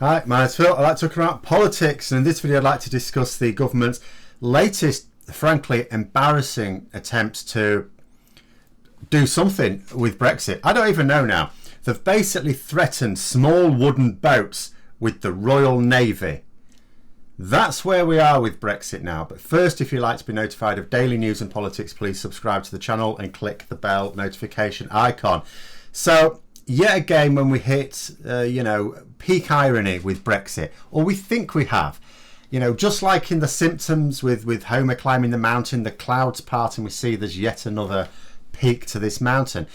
Hi, my name's Phil. I like to talk about politics, and in this video I'd like to discuss the government's latest, frankly embarrassing attempts to do something with Brexit. I don't even know now. They've basically threatened small wooden boats with the Royal Navy. That's where we are with Brexit now. But first, if you'd like to be notified of daily news and politics, please subscribe to the channel and click the bell notification icon. So yet again, when we hit, peak irony with Brexit, or we think we have, just like in The Simpsons with Homer climbing the mountain, the clouds part, and we see there's yet another peak to this mountain.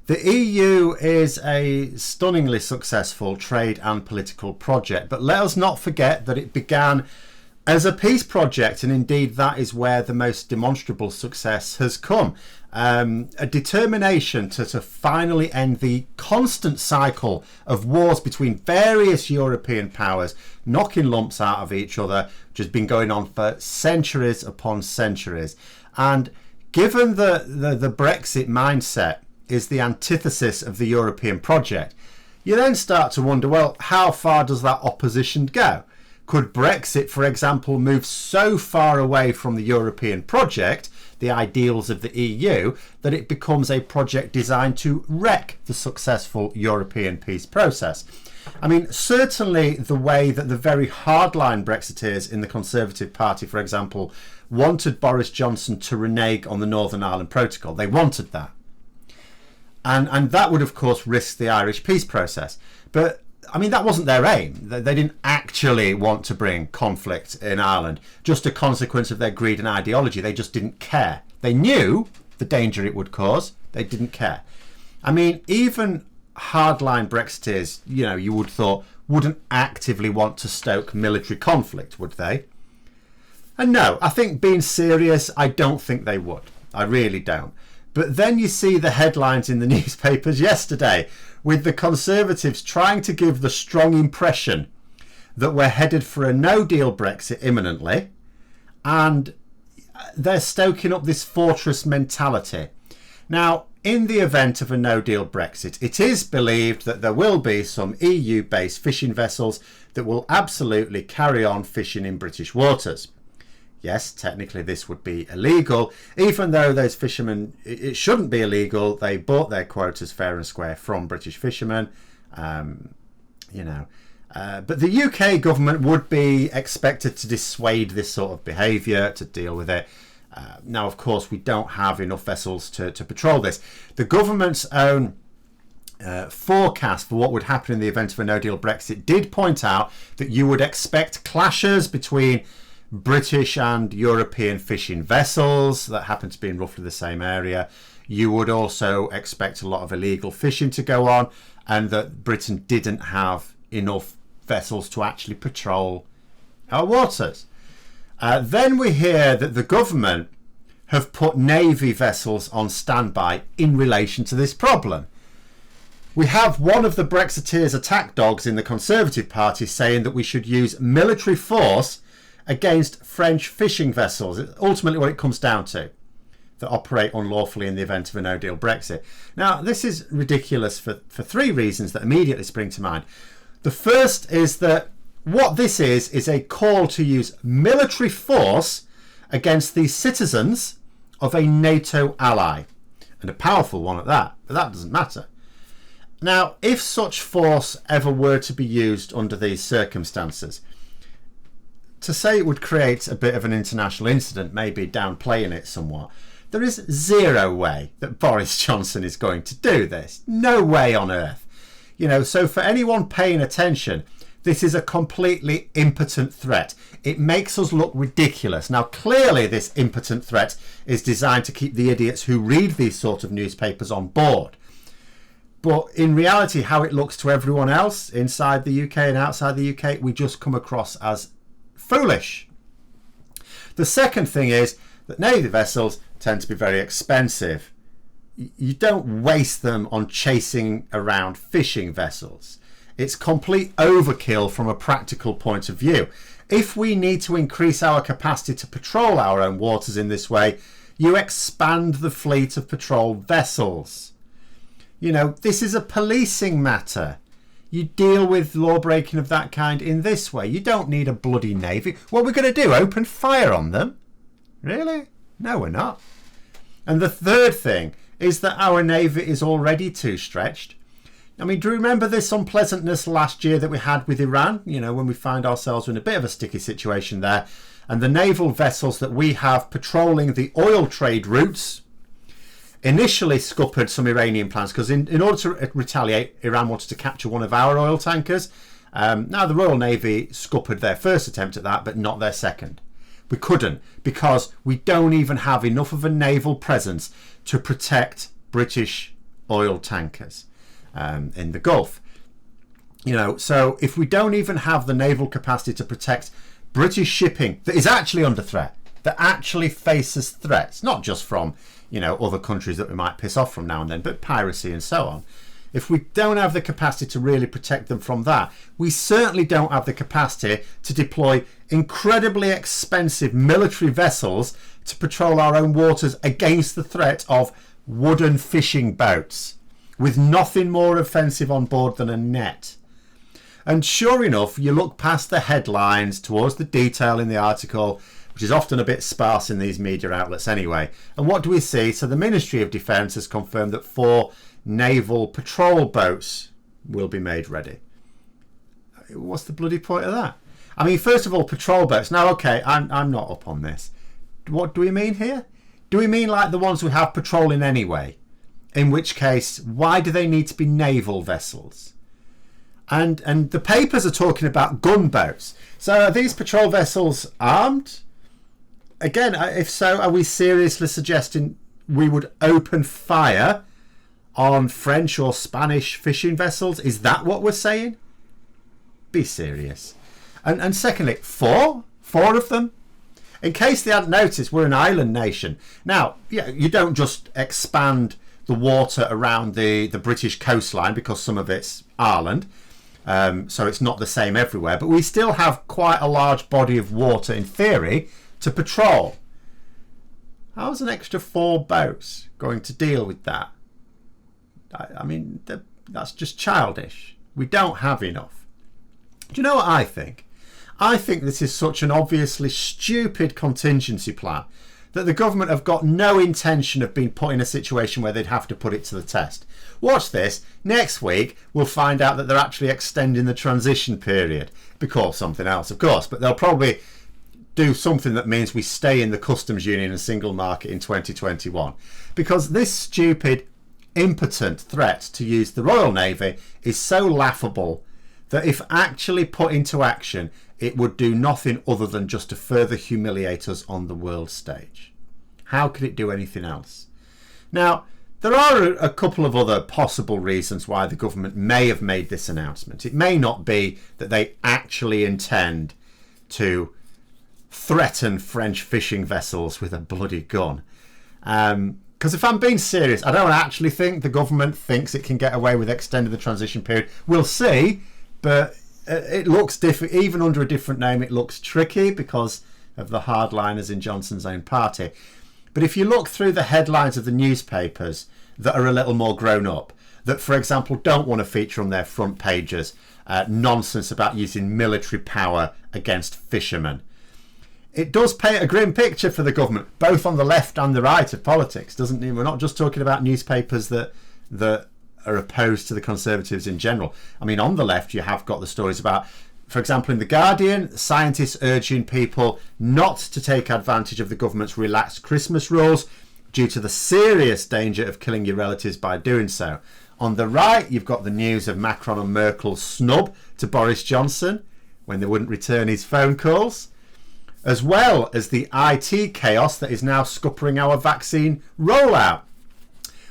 The EU is a stunningly successful trade and political project, but let us not forget that it began as a peace project, and indeed that is where the most demonstrable success has come. A determination to finally end the constant cycle of wars between various European powers, knocking lumps out of each other, which has been going on for centuries upon centuries. And given the Brexit mindset is the antithesis of the European project, you then start to wonder, well, how far does that opposition go? Could Brexit, for example, move so far away from the European project, the ideals of the EU, that it becomes a project designed to wreck the successful European peace process? I mean, certainly the way that the very hardline Brexiteers in the Conservative Party, for example, wanted Boris Johnson to renege on the Northern Ireland Protocol. They wanted that. And that would, of course, risk the Irish peace process. But, I mean, that wasn't their aim. They didn't actually want to bring conflict in Ireland, just a consequence of their greed and ideology. They just didn't care. They knew the danger it would cause. They didn't care. I mean, even hardline Brexiteers, you would thought, wouldn't actively want to stoke military conflict, would they? And no, I think being serious, I don't think they would. I really don't. But then you see the headlines in the newspapers yesterday with the Conservatives trying to give the strong impression that we're headed for a no-deal Brexit imminently, and they're stoking up this fortress mentality. Now, in the event of a no-deal Brexit, it is believed that there will be some EU-based fishing vessels that will absolutely carry on fishing in British waters. Yes, technically this would be illegal, even though those fishermen, it shouldn't be illegal. They bought their quotas fair and square from British fishermen, But the UK government would be expected to dissuade this sort of behaviour, to deal with it. Now, of course, we don't have enough vessels to patrol this. The government's own forecast for what would happen in the event of a no-deal Brexit did point out that you would expect clashes between British and European fishing vessels that happen to be in roughly the same area. You would also expect a lot of illegal fishing to go on, and that Britain didn't have enough vessels to actually patrol our waters. Then we hear that the government have put Navy vessels on standby in relation to this problem. We have one of the Brexiteers' attack dogs in the Conservative Party saying that we should use military force against French fishing vessels. It's ultimately what it comes down to, that operate unlawfully in the event of a no-deal Brexit. Now, this is ridiculous for three reasons that immediately spring to mind. The first is that what this is a call to use military force against the citizens of a NATO ally, and a powerful one at that, but that doesn't matter. Now, if such force ever were to be used under these circumstances, to say it would create a bit of an international incident, maybe downplaying it somewhat, there is zero way that Boris Johnson is going to do this. No way on earth. So for anyone paying attention, this is a completely impotent threat. It makes us look ridiculous. Now, clearly this impotent threat is designed to keep the idiots who read these sort of newspapers on board. But in reality, how it looks to everyone else inside the UK and outside the UK, we just come across as foolish. The second thing is that Navy vessels tend to be very expensive. You don't waste them on chasing around fishing vessels. It's complete overkill from a practical point of view. If we need to increase our capacity to patrol our own waters in this way, you expand the fleet of patrol vessels. This is a policing matter. You deal with law breaking of that kind in this way. You don't need a bloody navy. What we're going to do, open fire on them? Really? No, we're not. And the third thing is that our navy is already too stretched. I mean, do you remember this unpleasantness last year that we had with Iran? You know, when we found ourselves in a bit of a sticky situation there. And the naval vessels that we have patrolling the oil trade routes initially scuppered some Iranian plans because in order to retaliate, Iran wanted to capture one of our oil tankers. Now, the Royal Navy scuppered their first attempt at that, but not their second. We couldn't because we don't even have enough of a naval presence to protect British oil tankers in the Gulf. You know, so if we don't even have the naval capacity to protect British shipping that is actually under threat, that actually faces threats, not just from, you know, other countries that we might piss off from now and then, but piracy and so on. If we don't have the capacity to really protect them from that, we certainly don't have the capacity to deploy incredibly expensive military vessels to patrol our own waters against the threat of wooden fishing boats with nothing more offensive on board than a net. And sure enough, you look past the headlines towards the detail in the article, which is often a bit sparse in these media outlets anyway. And what do we see? So the Ministry of Defence has confirmed that 4 naval patrol boats will be made ready. What's the bloody point of that? I mean, first of all, patrol boats. Now, okay, I'm not up on this. What do we mean here? Do we mean like the ones we have patrolling anyway? In which case, why do they need to be naval vessels? And the papers are talking about gunboats. So are these patrol vessels armed? Again, if so, are we seriously suggesting we would open fire on French or Spanish fishing vessels? Is that what we're saying? Be serious. And secondly, 4 of them? In case they hadn't noticed, we're an island nation. Now, yeah, you don't just expand the water around the British coastline because some of it's Ireland. So it's not the same everywhere. But we still have quite a large body of water, in theory, to patrol. How's an extra 4 boats going to deal with that? I mean, that's just childish. We don't have enough. Do you know what I think? I think this is such an obviously stupid contingency plan that the government have got no intention of being put in a situation where they'd have to put it to the test. Watch this. Next week, we'll find out that they're actually extending the transition period. Because something else, of course, but they'll probably do something that means we stay in the customs union and single market in 2021. Because this stupid, impotent threat to use the Royal Navy is so laughable that if actually put into action, it would do nothing other than just to further humiliate us on the world stage. How could it do anything else? Now, there are a couple of other possible reasons why the government may have made this announcement. It may not be that they actually intend to threaten French fishing vessels with a bloody gun. Because if I'm being serious, I don't actually think the government thinks it can get away with extending the transition period. We'll see, but it looks different. Even under a different name, it looks tricky because of the hardliners in Johnson's own party. But if you look through the headlines of the newspapers that are a little more grown up, that, for example, don't want to feature on their front pages nonsense about using military power against fishermen, it does paint a grim picture for the government, both on the left and the right of politics, doesn't it? We're not just talking about newspapers that are opposed to the Conservatives in general. I mean, on the left, you have got the stories about, for example, in The Guardian, scientists urging people not to take advantage of the government's relaxed Christmas rules due to the serious danger of killing your relatives by doing so. On the right, you've got the news of Macron and Merkel's snub to Boris Johnson when they wouldn't return his phone calls, as well as the IT chaos that is now scuppering our vaccine rollout.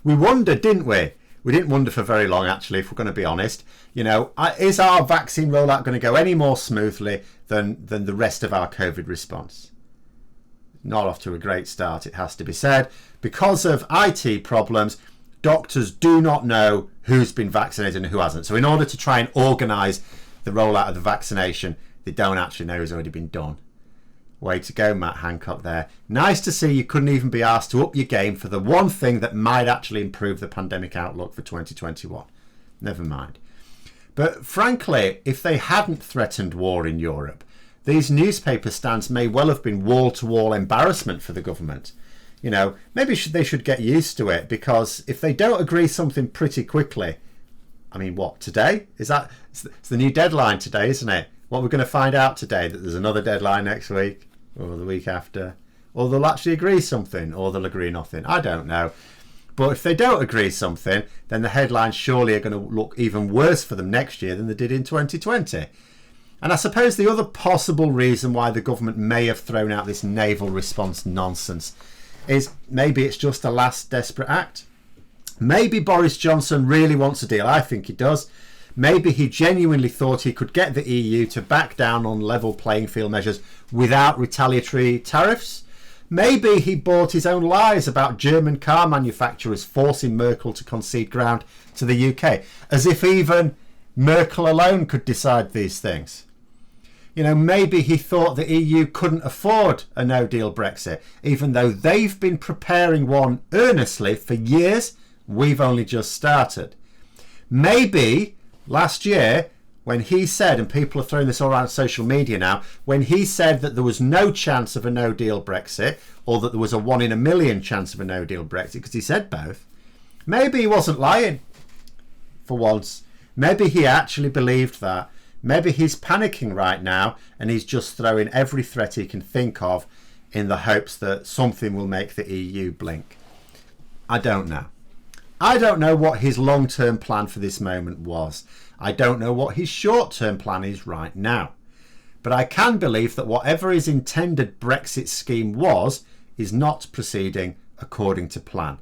We wondered, didn't we? We didn't wonder for very long, actually, if we're going to be honest. You know, is our vaccine rollout going to go any more smoothly than the rest of our COVID response? Not off to a great start, it has to be said. Because of IT problems, doctors do not know who's been vaccinated and who hasn't. So in order to try and organise the rollout of the vaccination, they don't actually know who's already been done. Way to go, Matt Hancock there. Nice to see you couldn't even be asked to up your game for the one thing that might actually improve the pandemic outlook for 2021. Never mind. But frankly, if they hadn't threatened war in Europe, these newspaper stands may well have been wall-to-wall embarrassment for the government. You know, maybe they should get used to it, because if they don't agree something pretty quickly, I mean, what, today? It's the new deadline today, isn't it? What we're going to find out today, that there's another deadline next week or the week after, or they'll actually agree something, or they'll agree nothing. I don't know. But if they don't agree something, then the headlines surely are going to look even worse for them next year than they did in 2020. And I suppose the other possible reason why the government may have thrown out this naval response nonsense is maybe it's just a last desperate act. Maybe Boris Johnson really wants a deal. I think he does. Maybe he genuinely thought he could get the EU to back down on level playing field measures without retaliatory tariffs. Maybe he bought his own lies about German car manufacturers forcing Merkel to concede ground to the UK, as if even Merkel alone could decide these things. You know, maybe he thought the EU couldn't afford a no-deal Brexit, even though they've been preparing one earnestly for years. We've only just started. Maybe last year, when he said, and people are throwing this all around social media now, when he said that there was no chance of a no-deal Brexit, or that there was a 1 in a million chance of a no-deal Brexit, because he said both, maybe he wasn't lying for once. Maybe he actually believed that. Maybe he's panicking right now, and he's just throwing every threat he can think of in the hopes that something will make the EU blink. I don't know. I don't know what his long-term plan for this moment was. I don't know what his short-term plan is right now. But I can believe that whatever his intended Brexit scheme was is not proceeding according to plan.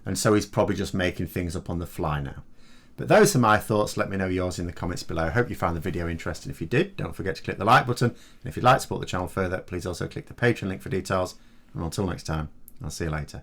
And so he's probably just making things up on the fly now. But those are my thoughts. Let me know yours in the comments below. I hope you found the video interesting. If you did, don't forget to click the like button. And if you'd like to support the channel further, please also click the Patreon link for details. And until next time, I'll see you later.